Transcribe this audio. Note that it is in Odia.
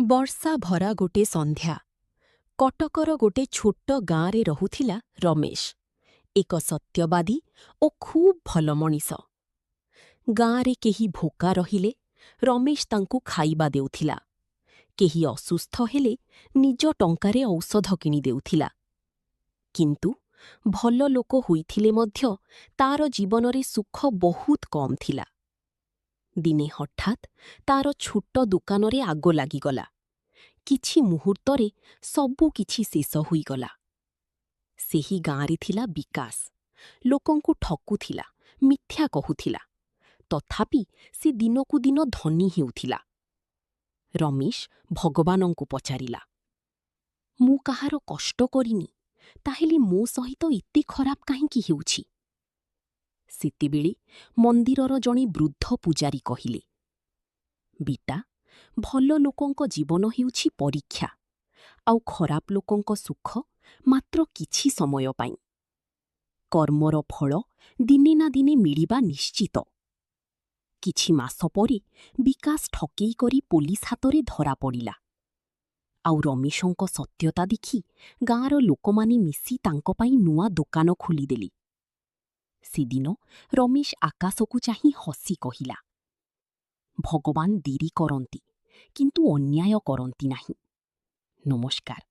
ବର୍ଷା ଭରା ଗୋटे ସନ୍ଧ୍ୟା। କଟକର ଗୋଟେ ଛୋଟ ଗାଁରେ ରହୁଥିଲା ରମେଶ, ଏକ ସତ୍ୟବାଦୀ ଓ ଖୁବ୍ ଭଲ ମଣିଷ। ଗାଁରେ କେହି ଭୋକା ରହିଲେ ରମେଶ ତାଙ୍କୁ ଖାଇବା ଦେଉଥିଲା। କେହି ଅସୁସ୍ଥ ହେଲେ ନିଜ ଟଙ୍କାରେ ଔଷଧ କିଣି ଦେଉଥିଲା। କିନ୍ତୁ ଭଲ ଲୋକ ହୋଇଥିଲେ ମଧ୍ୟ ତାର ଜୀବନରେ ସୁଖ ବହୁତ କମ୍ ଥିଲା। ଦିନେ ହଠାତ୍ ତାର ଛୋଟ ଦୋକାନରେ ଆଗ ଲାଗିଗଲା। କିଛି ମୁହୂର୍ତ୍ତରେ ସବୁ କିଛି ଶେଷ ହୋଇଗଲା। ସେହି ଗାଁରେ ଥିଲା ବିକାଶ। ଲୋକଙ୍କୁ ଠକୁଥିଲା, ମିଥ୍ୟା କହୁଥିଲା। ତଥାପି ସେ ଦିନକୁ ଦିନ ଧନୀ ହେଉଥିଲା। ରମେଶ ଭଗବାନଙ୍କୁ ପଚାରିଲା, ମୁଁ କାହାର କଷ୍ଟ କରିନି, ତାହେଲେ ମୋ ସହିତ ଏତେ ଖରାପ କାହିଁକି ହେଉଛି? ସେତେବେଳେ ମନ୍ଦିରର ଜଣେ ବୃଦ୍ଧ ପୂଜାରୀ କହିଲେ, ବିଟା, ଭଲ ଲୋକଙ୍କ ଜୀବନ ହେଉଛି ପରୀକ୍ଷା, ଆଉ ଖରାପ ଲୋକଙ୍କ ସୁଖ ମାତ୍ର କିଛି ସମୟ ପାଇଁ। କର୍ମର ଫଳ ଦିନେ ନା ଦିନେ ମିଳିବା ନିଶ୍ଚିତ। କିଛି ମାସ ପରେ ବିକାଶ ଠକେଇ କରି ପୋଲିସ ହାତରେ ଧରା ପଡ଼ିଲା। ଆଉ ରମେଶଙ୍କ ସତ୍ୟତା ଦେଖି ଗାଁର ଲୋକମାନେ ମିଶି ତାଙ୍କ ପାଇଁ ନୂଆ ଦୋକାନ ଖୋଲିଦେଲେ। ସେଦିନ ରମେଶ ଆକାଶକୁ ଚାହିଁ ହସି କହିଲା, ଭଗବାନ ଦେରି କରନ୍ତି, କିନ୍ତୁ ଅନ୍ୟାୟ କରନ୍ତି ନାହିଁ। ନମସ୍କାର।